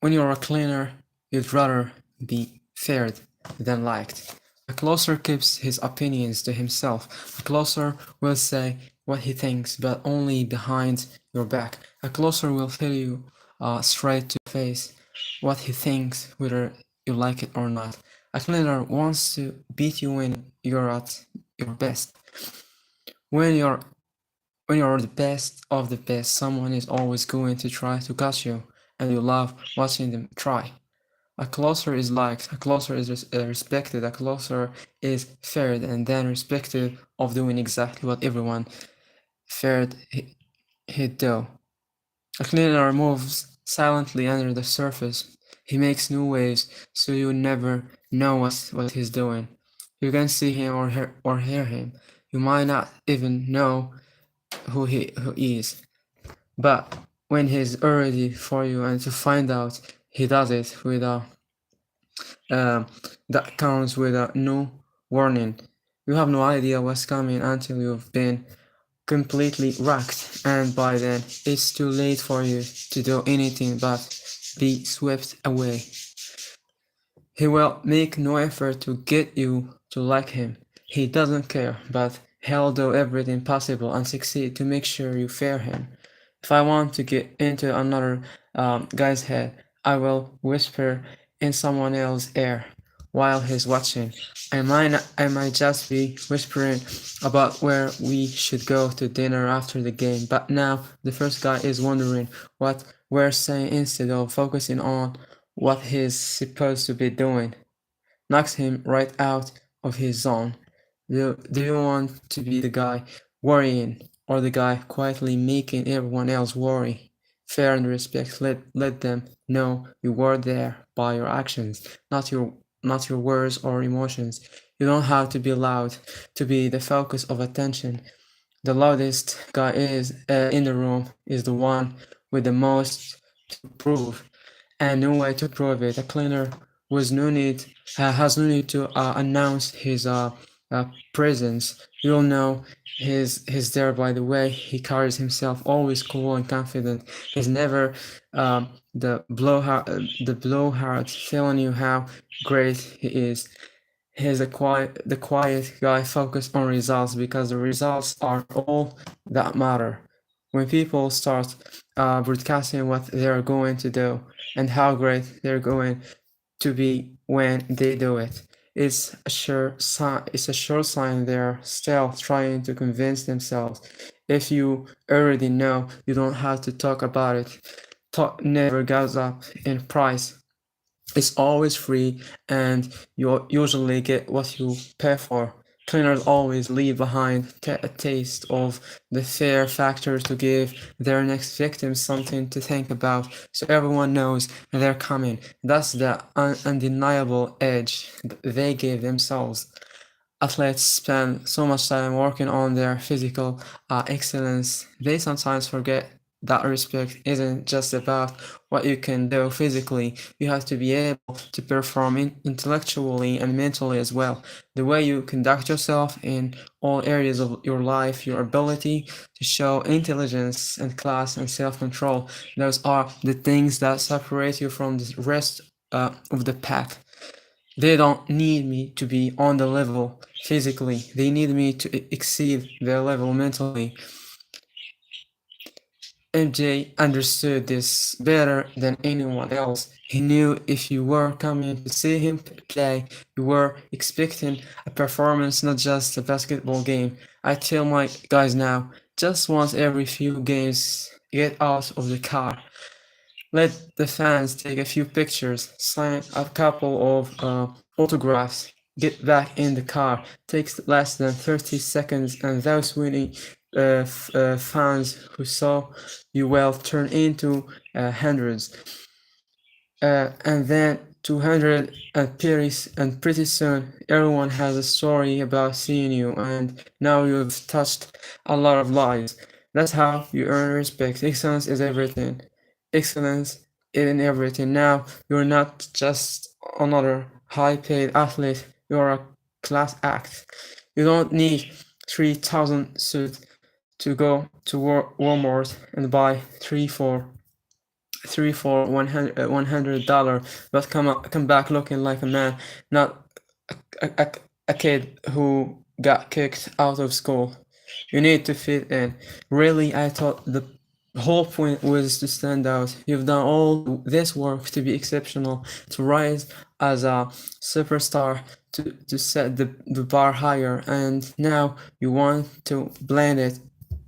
When you're a cleaner, you'd rather be feared than liked. A closer keeps his opinions to himself. A closer will say what he thinks, but only behind your back. A closer will tell you straight to face what he thinks, whether you like it or not. A cleaner wants to beat you when you're at your best. When you're when you're the best of the best, someone is always going to try to catch you, and you love watching them try. A closer is liked, a closer is respected, a closer is feared and then respected of doing exactly what everyone feared he'd do. A cleaner moves silently under the surface. He makes new waves, so you never know what he's doing. You can see him or hear him. You might not even know who he is. But when he's ready for you and to find out, he does it with that comes with a no warning. You have no idea what's coming until you've been completely wrecked, and by then it's too late for you to do anything but be swept away. He will make no effort to get you to like him. He doesn't care, but he'll do everything possible and succeed to make sure you fear him. If I want to get into another guy's head, I will whisper in someone else's ear while he's watching. I might just be whispering about where we should go to dinner after the game, but now the first guy is wondering what we're saying instead of focusing on what he's supposed to be doing. Knocks him right out of his zone. Do you want to be the guy worrying or the guy quietly making everyone else worry? Fair and respect, let them know you were there by your actions, not your words or emotions. You don't have to be loud to be the focus of attention. The loudest guy is in the room is the one with the most to prove, and no way to prove it. A cleaner was no need has no need to announce his presence. You'll know he's there by the way he carries himself, always cool and confident. He's never the blowhard telling you how great he is. He's the quiet guy focused on results because the results are all that matter. When people start broadcasting what they're going to do and how great they're going to be when they do it, it's a sure sign they're still trying to convince themselves. If you already know, you don't have to talk about it. Talk never goes up in price. It's always free, and you usually get what you pay for. Cleaners always leave behind a taste of the fear factor to give their next victim something to think about, so everyone knows they're coming. That's the undeniable edge they give themselves. Athletes spend so much time working on their physical excellence, they sometimes forget that respect isn't just about what you can do physically. You have to be able to perform intellectually and mentally as well. The way you conduct yourself in all areas of your life, your ability to show intelligence and class and self-control, those are the things that separate you from the rest of the pack. They don't need me to be on the level physically. They need me to exceed their level mentally. MJ understood this better than anyone else. He knew if you were coming to see him play, you were expecting a performance, not just a basketball game. I tell my guys now, just once every few games, get out of the car. Let the fans take a few pictures, sign a couple of autographs, get back in the car. Takes less than 30 seconds, and those winning fans who saw you well turn into hundreds, and then 200, and pretty soon everyone has a story about seeing you, and now you've touched a lot of lives. That's how you earn respect. Excellence is everything. Excellence in everything. Now you're not just another high-paid athlete. You're a class act. You don't need 3,000 suits to go to Walmart and buy 3 for 3 for $100, but come back looking like a man, not a kid who got kicked out of school. You need to fit in. Really, I thought the whole point was to stand out. You've done all this work to be exceptional, to rise as a superstar, to set the bar higher, and now you want to blend it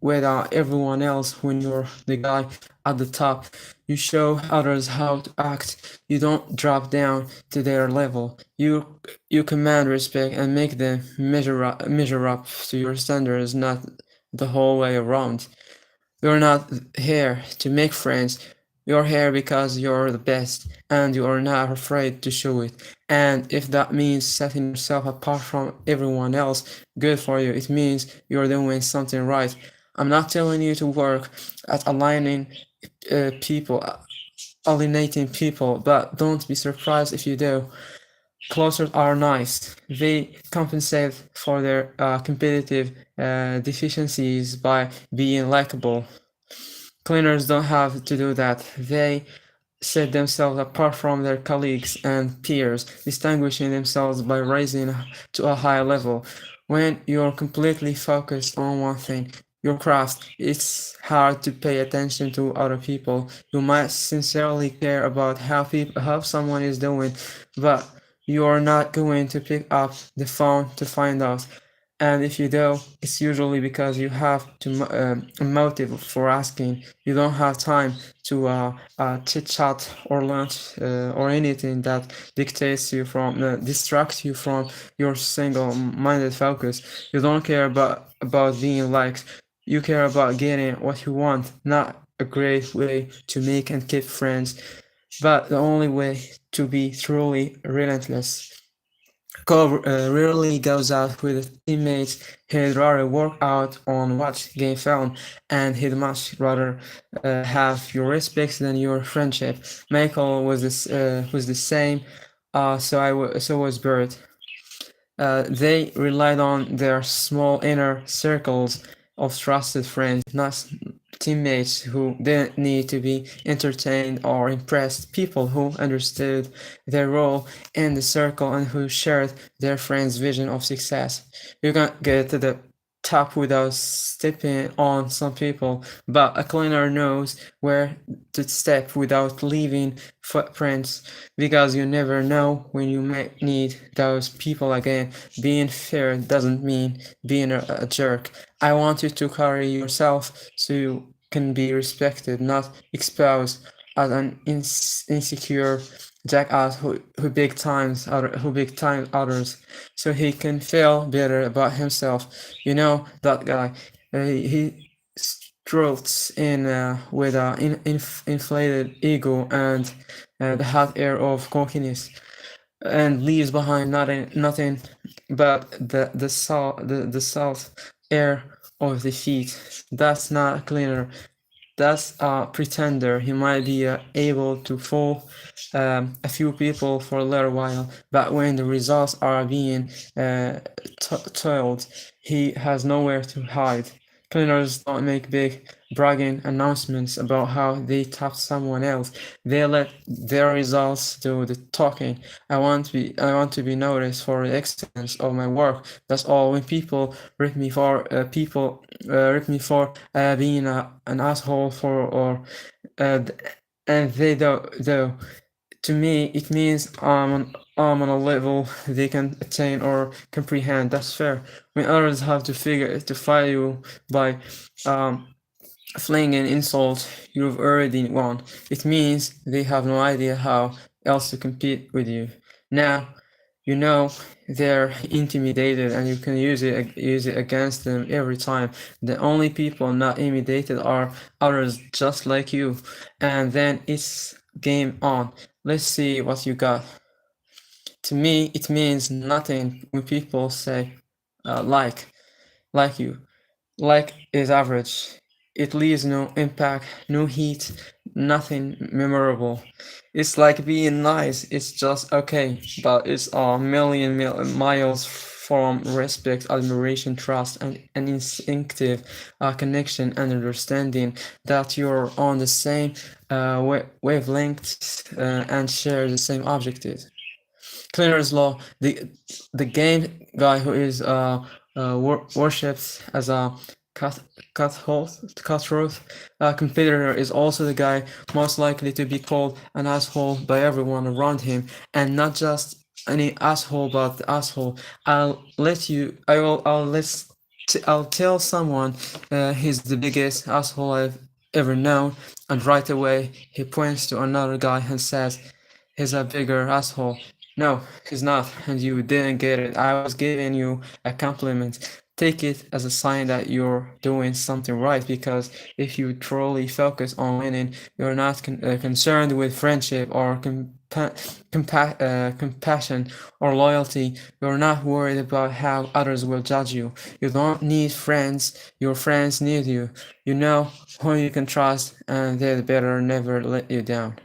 with everyone else when you're the guy at the top. You show others how to act. You don't drop down to their level. You command respect and make them measure up to your standards, not the whole way around. You're not here to make friends. You're here because you're the best and you are not afraid to show it. And if that means setting yourself apart from everyone else, good for you. It means you're doing something right. I'm not telling you to work at people, alienating people, but don't be surprised if you do. Closers are nice. They compensate for their competitive deficiencies by being likable. Cleaners don't have to do that. They set themselves apart from their colleagues and peers, distinguishing themselves by rising to a higher level. When you're completely focused on one thing, your craft, it's hard to pay attention to other people. You might sincerely care about how someone is doing, but you are not going to pick up the phone to find out. And if you do, it's usually because you have a motive for asking. You don't have time to chit chat or lunch or anything that distracts you from your single-minded focus. You don't care about being liked. You care about getting what you want, not a great way to make and keep friends, but the only way to be truly relentless. Cole rarely goes out with teammates. He'd rather work out on watch game film, and he'd much rather have your respect than your friendship. Michael was the same. So was Bert. They relied on their small inner circles of trusted friends, not teammates who didn't need to be entertained or impressed, people who understood their role in the circle and who shared their friends' vision of success. You can't get to the top without stepping on some people, but a cleaner knows where to step without leaving footprints because you never know when you might need those people again. Being fair doesn't mean being a jerk. I want you to carry yourself so you can be respected, not exposed as an insecure jackass who big time others, so he can feel better about himself. You know that guy. He strolls in with an inflated ego and the hot air of cockiness, and leaves behind nothing but the salt air of defeat. That's not a cleaner. That's a pretender. He might be able to fool a few people for a little while, but when the results are being told, he has nowhere to hide. Cleaners don't make big bragging announcements about how they tapped someone else. They let their results do the talking. I want to be noticed for the excellence of my work. That's all. When people rip me for being an asshole uh, and they do. To me, it means I'm on a level they can attain or comprehend. That's fair. When others have to fight you by flinging insult, you've already won. It means they have no idea how else to compete with you. Now, you know they're intimidated, and you can use it against them every time. The only people not intimidated are others just like you, and then it's game on. Let's see what you got. To me, it means nothing when people say like you. Like is average. It leaves no impact, no heat, nothing memorable. It's like being nice. It's just okay, but it's a million miles from respect, admiration, trust, and an instinctive connection and understanding that you're on the same wavelengths and share the same objectives. Cleaner's Law, the game guy who is worshipped as a cutthroat competitor is also the guy most likely to be called an asshole by everyone around him, and not just any asshole, but the asshole. I'll tell someone he's the biggest asshole I've ever known, and right away he points to another guy and says he's a bigger asshole. No, he's not, and you didn't get it. I was giving you a compliment. Take it as a sign that you're doing something right, because if you truly focus on winning, you're not concerned with friendship or compassion or loyalty. You're not worried about how others will judge you. You don't need friends, your friends need you. You know who you can trust, and they'd better never let you down.